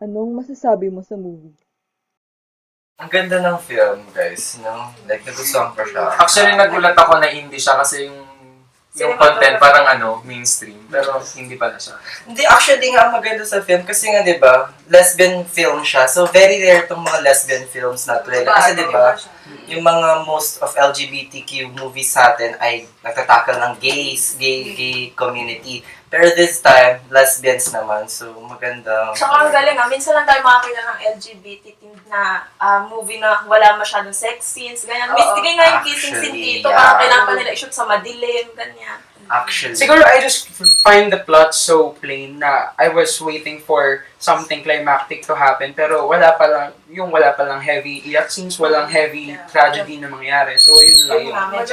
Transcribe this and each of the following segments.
Anong masasabi mo sa movie? Ang ganda ng film, guys, no? Like, nagustuhan ko siya. Actually, nagulat ako na indie siya kasi yung content parang mainstream. Pero hindi pala siya. Hindi, actually nga, ang maganda sa film kasi nga, di ba, lesbian film siya. So, very rare tong mga lesbian films na talaga. Kasi, di ba, yung mga most of LGBTQ movies sa atin ay nagtatakal ng gay community. Pero this time, lesbians naman. So, magandang... Tsaka ang galing minsan lang tayo makakita ng LGBT na movie na wala masyadong sex scenes, ganyan. Mistigay nga yung kissing scene dito, parang kailangan pa nila i-shoot sa madilim, ganyan. Actually. Siguro I just find the plot so plain na I was waiting for something climactic to happen pero wala pa lang heavy iyak scenes, walang heavy tragedy na mangyari. So yun lang yun.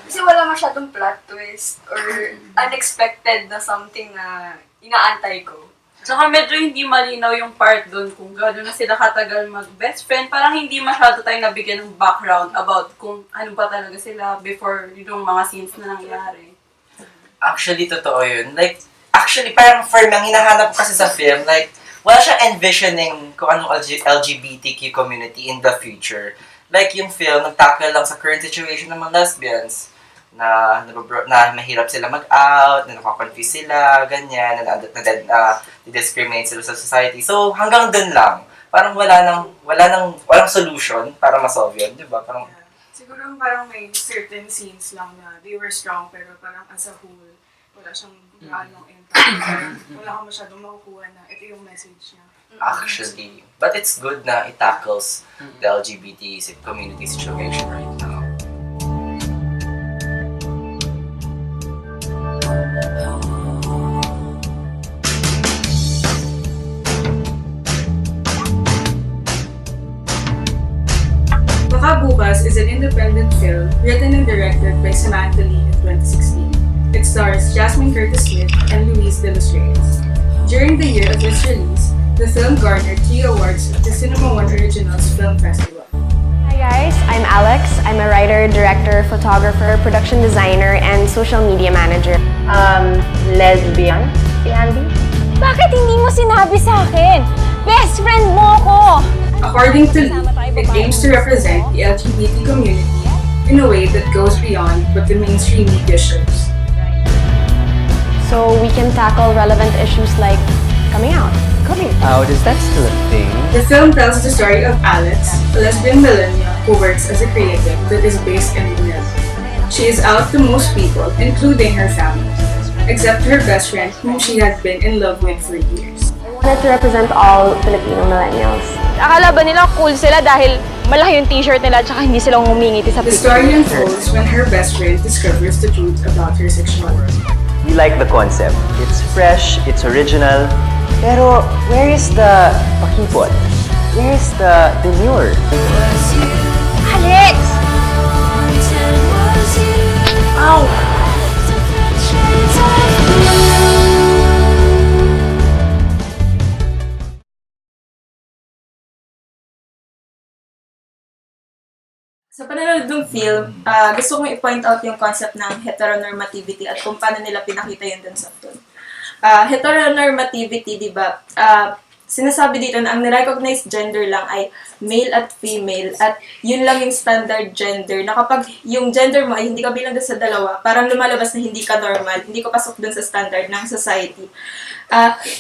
Kasi wala masyadong plot twist or unexpected na something na inaantay ko. Tsaka medyo hindi malinaw yung part doon kung gano'n na sila katagal mag-best friend. Parang hindi masyado tayo nabigyan ng background about kung ano ba talaga sila before yung mga scenes na nangyari. Actually, totoo yun. Like, actually, parang for me, ang hinahanap ko kasi sa film, like, wala siya envisioning kung anong LGBTQ community in the future. Like, yung film, nagtackle lang sa current situation ng mga lesbians na mahirap sila mag-out, na nakakonfuse sila, ganyan, na discriminate sila sa society. So, hanggang dun lang. Parang walang solution para ma-solve yun, di ba? Parang, Siguro parang may certain scenes lang na they were strong, pero parang as a whole, wala siyang gaanong impact. Wala kang masyadong makukuha na ito yung message niya. actually. But it's good na it tackles the LGBT community situation right now. Baka Bukas is an independent film written and directed by Semester A.Y. in 2016. It stars Jasmine Curtis Smith and Luis de los Reyes. During the year of its release, the film garnered 3 awards at the Cinema One Originals Film Festival. Hi guys, I'm Alex. I'm a writer, director, photographer, production designer, and social media manager. Lesbian? Si Andy? Bakit hindi mo sinabi sa akin? Best friend mo ko! According to Lee, it aims to represent the LGBT community in a way that goes beyond what the mainstream media shows. So we can tackle relevant issues like coming out. Coming out, is that still a thing? The film tells the story of Alex, a lesbian millennial who works as a creative that is based in Manila. She is out to most people, including her family, except her best friend whom she had been in love with for years. I wanted to represent all Filipino millennials. Akala ba nila cool sila dahil malaki yung t-shirt nila at hindi sila ngumingiti sa The picture? story unfolds when her best friend discovers the truth about her sexuality. We like the concept. It's fresh, it's original. Pero where is the pakipot? Where is the demure? Alex! Ow! Sa panonood ng film, gusto kong i-point out yung concept ng heteronormativity at kung paano nila pinakita yun dun sa film. Heteronormativity, di ba, sinasabi dito na ang nirecognized gender lang ay male at female at yun lang yung standard gender na kapag yung gender mo ay hindi ka bilang dun sa dalawa, parang lumalabas na hindi ka normal, hindi ka pasok dun sa standard ng society.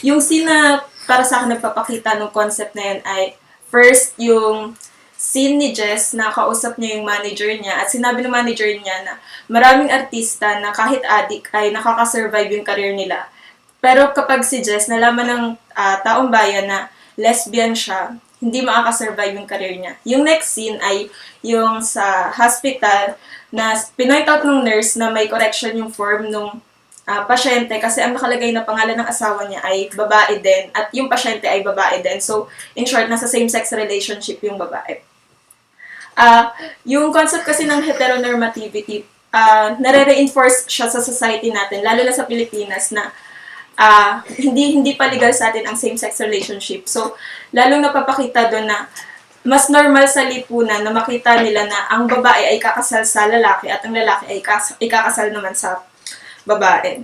Yung scene na para sa akin nagpapakita ng concept na yun ay first yung scene ni Jess na kausap niya yung manager niya at sinabi ng manager niya na maraming artista na kahit adik ay nakakasurvive yung career nila. Pero kapag si Jess nalaman ng taong bayan na lesbian siya, hindi makakasurvive yung career niya. Yung next scene ay yung sa hospital na pinoint out ng nurse na may correction yung form nung pasyente kasi ang nakalagay na pangalan ng asawa niya ay babae din at yung pasyente ay babae din. So, in short, nasa same-sex relationship yung babae. Yung concept kasi ng heteronormativity, nare-reinforce siya sa society natin, lalo na sa Pilipinas na hindi pa legal sa atin ang same-sex relationship. So, lalong napapakita doon na mas normal sa lipunan na makita nila na ang babae ay kakasal sa lalaki at ang lalaki ay ikakasal naman sa babae.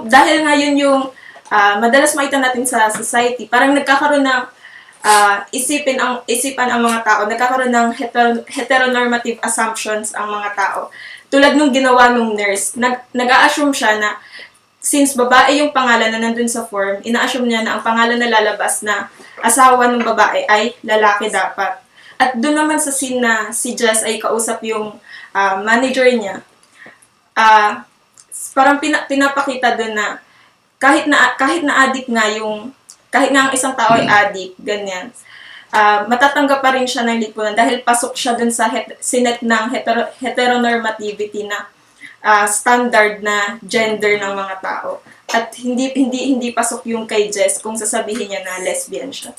Dahil nga yun yung madalas makita natin sa society, parang nagkakaroon ng isipan ang mga tao, nagkakaroon ng heteronormative assumptions ang mga tao. Tulad nung ginawa nung nurse, nag-a-assume siya na since babae yung pangalan na nandun sa form, ina-assume niya na ang pangalan na lalabas na asawa ng babae ay lalaki dapat. At doon naman sa scene na si Jess ay kausap yung manager niya, parang pinapakita doon na kahit na addict nga kahit nga ang isang tao ay addict, ganyan, matatanggap pa rin siya ng lipunan dahil pasok siya dun sa sinet ng heteronormativity na standard na gender ng mga tao. At hindi pasok yung kay Jess kung sasabihin niya na lesbian siya.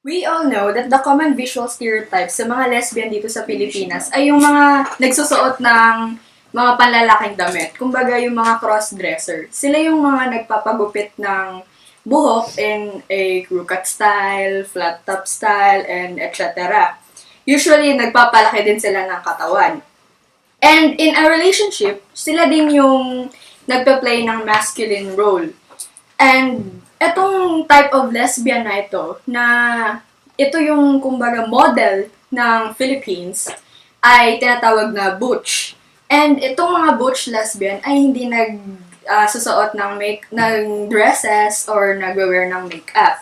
We all know that the common visual stereotypes sa mga lesbian dito sa Pilipinas ay yung mga nagsusuot ng mga panlalaking damit. Kumbaga yung mga cross-dresser. Sila yung mga nagpapagupit ng buhok in a crew cut style, flat top style, and etc. Usually, nagpapalaki din sila ng katawan. And in a relationship, sila din yung nagpa-play ng masculine role. And etong type of lesbian na ito yung kumbaga model ng Philippines, ay tinatawag na butch. And itong mga butch lesbian ay hindi nagsusuot ng dresses or nagwe-wear ng makeup.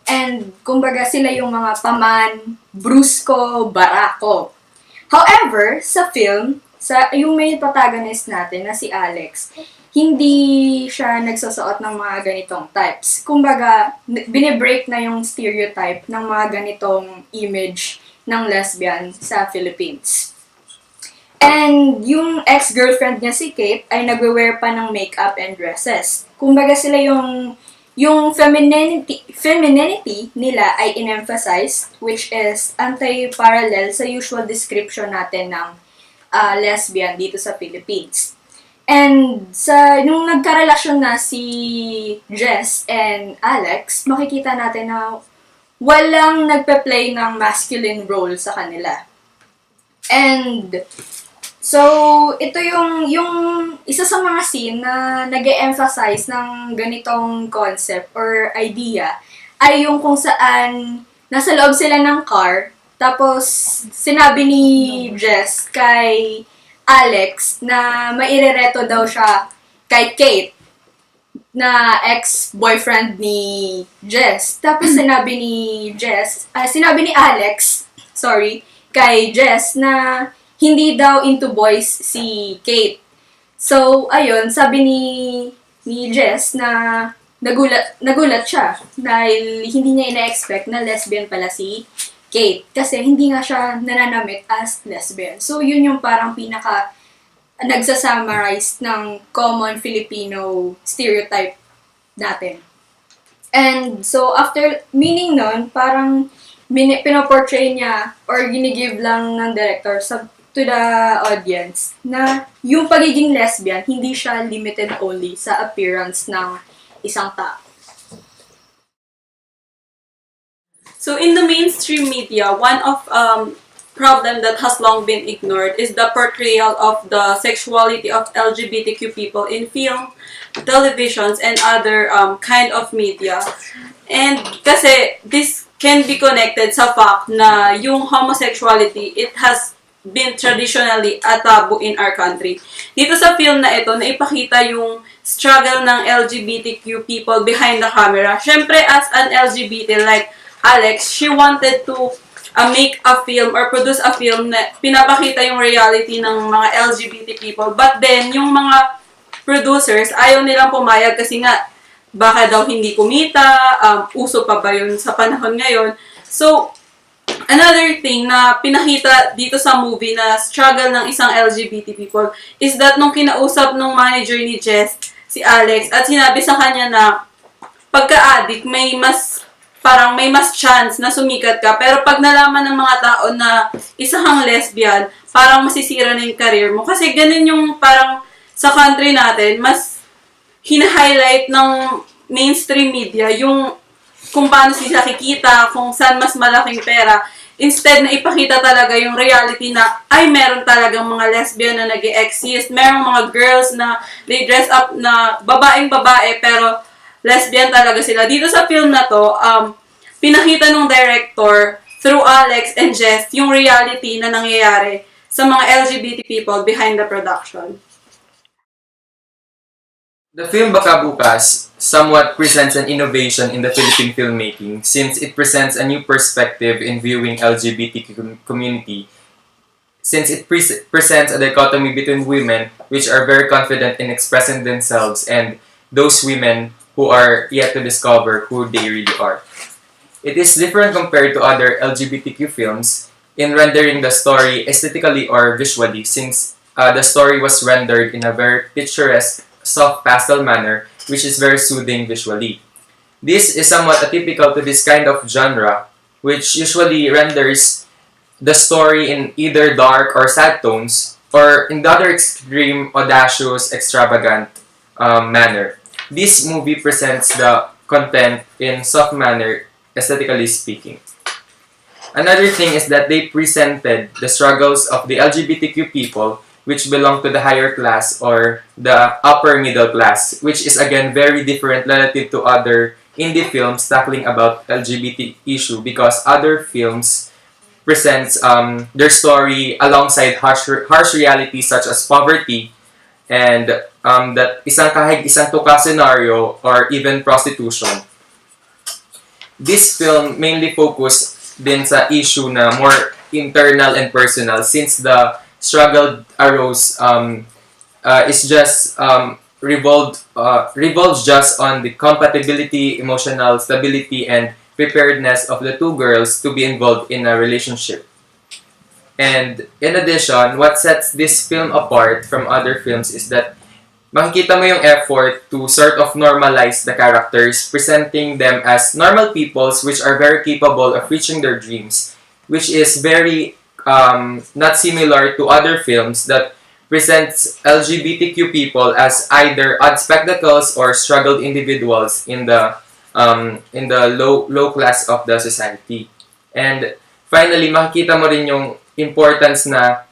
And kumbaga sila yung mga paman, brusko, barako. However, sa film, yung main protagonist natin na si Alex, hindi siya nagsusuot ng mga ganitong types. Kumbaga, binibreak na yung stereotype ng mga ganitong image ng lesbian sa Philippines. And yung ex-girlfriend niya si Kate ay nagwe-wear pa ng makeup and dresses. Kumbaga sila yung femininity nila ay in-emphasize, which is anti-parallel sa usual description natin ng lesbian dito sa Philippines. And nung nagkarelasyon na si Jess and Alex, makikita natin na walang nagpe-play ng masculine role sa kanila. And so, ito yung isa sa mga scene na nag-e-emphasize ng ganitong concept or idea ay yung kung saan nasa loob sila ng car, tapos sinabi ni Jess kay Alex na mairereto daw siya kay Kate na ex-boyfriend ni Jess. Tapos sinabi ni Alex, kay Jess na hindi daw into boys si Kate. So, ayun, sabi ni Jess na nagulat siya dahil hindi niya ina-expect na lesbian pala si Kate. Kasi hindi nga siya nananamit as lesbian. So, yun yung parang pinaka nagsa-summarize ng common Filipino stereotype natin. And so, after meaning nun, parang pinoportray niya or ginigive lang ng director to the audience na yung pagiging lesbian, hindi siya limited only sa appearance ng isang tao. So in the mainstream media, one of problem that has long been ignored is the portrayal of the sexuality of LGBTQ people in film, televisions, and other kind of media. And kasi this can be connected sa fact na yung homosexuality, it has been traditionally a taboo in our country. Dito sa film na ito, naipakita yung struggle ng LGBTQ people behind the camera. Siyempre, as an LGBT like Alex, she wanted to make a film or produce a film na pinapakita yung reality ng mga LGBT people. But then, yung mga producers, ayaw nilang pumayag kasi nga, baka daw hindi kumita, uso pa ba yun sa panahon ngayon. So, another thing na pinakita dito sa movie na struggle ng isang LGBT people is that nung kinausap nung manager ni Jess, si Alex, at sinabi sa kanya na pagka-addict, may mas chance na sumikat ka. Pero pag nalaman ng mga tao na isa kang lesbian, parang masisira na yung career mo. Kasi ganun yung parang sa country natin, mas hina-highlight ng mainstream media yung kung paano sila kikita, kung saan mas malaking pera. Instead na ipakita talaga yung reality na ay meron talagang mga lesbian na nag-exist, merong mga girls na they dress up na babaeng babae pero lesbian talaga sila. Dito sa film na to, pinakita ng director through Alex and Jess yung reality na nangyayari sa mga LGBT people behind the production. The film Baka Bukas somewhat presents an innovation in the Philippine filmmaking since it presents a new perspective in viewing LGBTQ community since it presents a dichotomy between women which are very confident in expressing themselves and those women who are yet to discover who they really are. It is different compared to other LGBTQ films in rendering the story aesthetically or visually since the story was rendered in a very picturesque, soft pastel manner which is very soothing visually. This is somewhat atypical to this kind of genre which usually renders the story in either dark or sad tones or in the other extreme, audacious, extravagant manner. This movie presents the content in soft manner aesthetically speaking. Another thing is that they presented the struggles of the LGBTQ people which belong to the higher class or the upper middle class, which is again very different relative to other indie films tackling about LGBT issue because other films presents their story alongside harsh realities such as poverty and that isang kahig isang tuka scenario or even prostitution. This film mainly focused din sa issue na more internal and personal since the struggle arose is just revolves just on the compatibility, emotional stability, and preparedness of the two girls to be involved in a relationship. And in addition, what sets this film apart from other films is that makikita mo yung effort to sort of normalize the characters, presenting them as normal peoples which are very capable of reaching their dreams, which is very not similar to other films that presents LGBTQ people as either odd spectacles or struggled individuals in the low class of the society. And finally, makikita mo rin yung importance na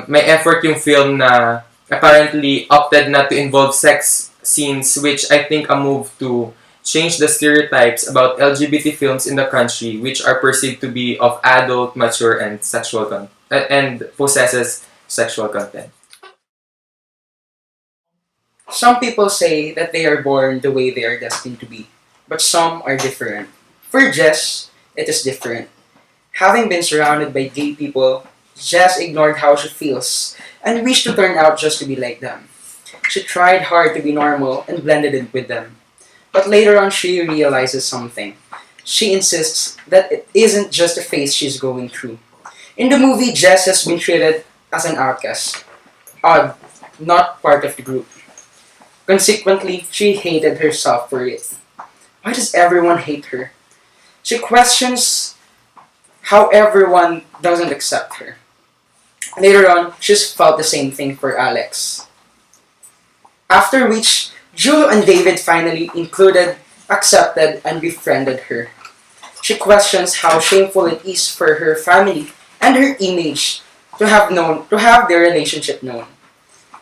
may effort yung film na apparently opted not to involve sex scenes, which I think a move to change the stereotypes about LGBT films in the country, which are perceived to be of adult, mature, and sexual and possesses sexual content. Some people say that they are born the way they are destined to be, but some are different. For Jess, it is different. Having been surrounded by gay people, Jess ignored how she feels and wished to turn out just to be like them. She tried hard to be normal and blended in with them. But later on, she realizes something. She insists that it isn't just a phase she's going through. In the movie, Jess has been treated as an outcast, odd, not part of the group. Consequently, she hated herself for it. Why does everyone hate her? She questions how everyone doesn't accept her. Later on, she's felt the same thing for Alex. After which, Julio and David finally included, accepted, and befriended her. She questions how shameful it is for her family and her image to have their relationship known.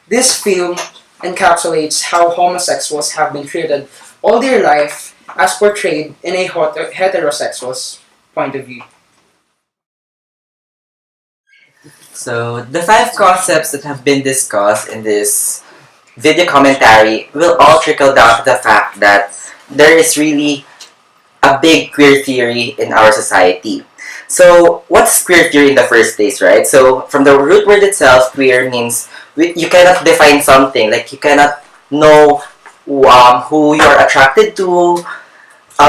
This film encapsulates how homosexuals have been treated all their life as portrayed in a heterosexual's point of view. So, the 5 concepts that have been discussed in this video commentary will all trickle down to the fact that there is really a big queer theory in our society. So, what's queer theory in the first place, right? So, from the root word itself, queer means you cannot define something, like you cannot know who you're attracted to.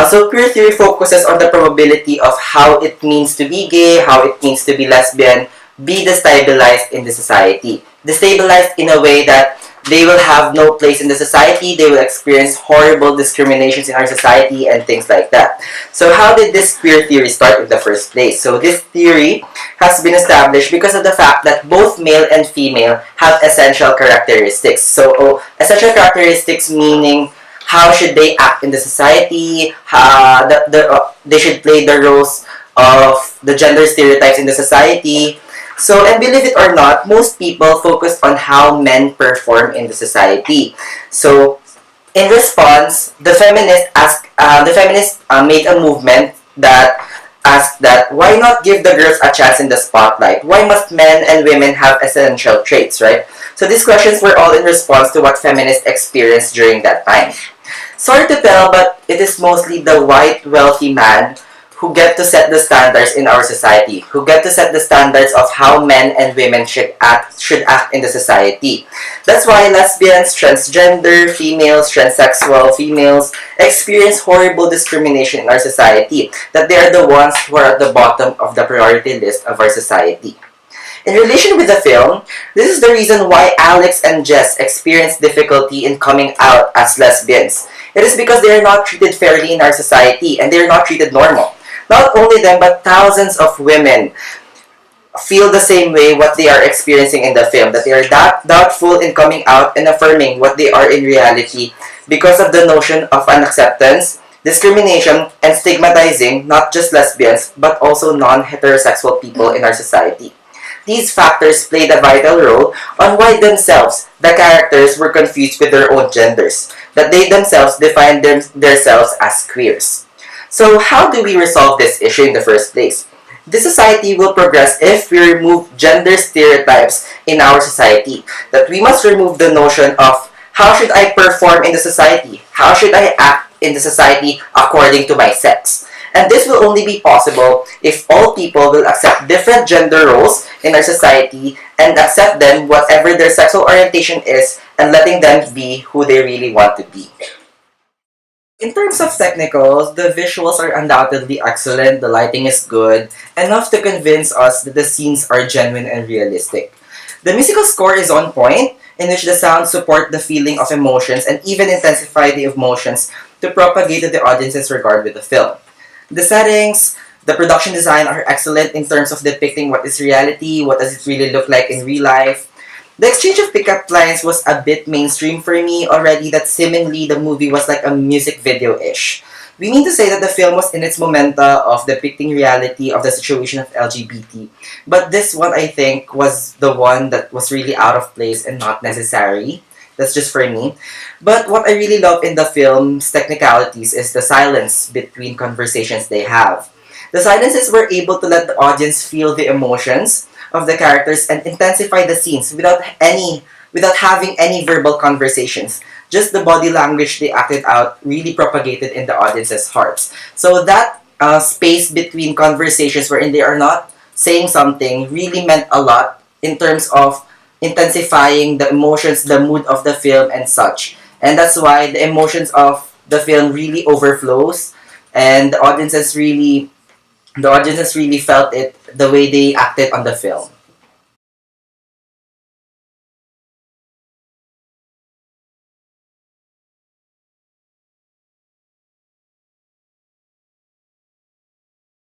So, queer theory focuses on the probability of how it means to be gay, how it means to be lesbian, be destabilized in the society. Destabilized in a way that they will have no place in the society, they will experience horrible discriminations in our society and things like that. So how did this queer theory start in the first place? So this theory has been established because of the fact that both male and female have essential characteristics. So essential characteristics meaning how should they act in the society, they should play the roles of the gender stereotypes in the society. So, and believe it or not, most people focus on how men perform in the society. So, in response, the feminists made a movement that asked that why not give the girls a chance in the spotlight? Why must men and women have essential traits, right? So these questions were all in response to what feminists experienced during that time. Sorry to tell, but it is mostly the white, wealthy man who get to set the standards in our society, who get to set the standards of how men and women should act in the society. That's why lesbians, transgender females, transsexual females experience horrible discrimination in our society, that they are the ones who are at the bottom of the priority list of our society. In relation with the film, this is the reason why Alex and Jess experience difficulty in coming out as lesbians. It is because they are not treated fairly in our society and they are not treated normal. Not only them, but thousands of women feel the same way what they are experiencing in the film, that they are doubtful in coming out and affirming what they are in reality because of the notion of unacceptance, discrimination, and stigmatizing not just lesbians but also non-heterosexual people in our society. These factors played a vital role on why themselves, the characters, were confused with their own genders, that they themselves defined themselves as queers. So how do we resolve this issue in the first place? This society will progress if we remove gender stereotypes in our society. That we must remove the notion of how should I perform in the society? How should I act in the society according to my sex? And this will only be possible if all people will accept different gender roles in our society and accept them whatever their sexual orientation is and letting them be who they really want to be. In terms of technicals, the visuals are undoubtedly excellent, the lighting is good, enough to convince us that the scenes are genuine and realistic. The musical score is on point, in which the sounds support the feeling of emotions and even intensify the emotions to propagate to the audience's regard with the film. The settings, the production design are excellent in terms of depicting what is reality, what does it really look like in real life. The exchange of pickup lines was a bit mainstream for me already, that seemingly the movie was like a music video-ish. We mean to say that the film was in its momenta of depicting reality of the situation of LGBT, but this one I think was the one that was really out of place and not necessary. That's just for me. But what I really love in the film's technicalities is the silence between conversations they have. The silences were able to let the audience feel the emotions of the characters and intensify the scenes without having any verbal conversations. Just the body language they acted out really propagated in the audience's hearts. So that space between conversations wherein they are not saying something really meant a lot in terms of intensifying the emotions, the mood of the film and such. And that's why the emotions of the film really overflows and the audiences really felt it the way they acted on the film.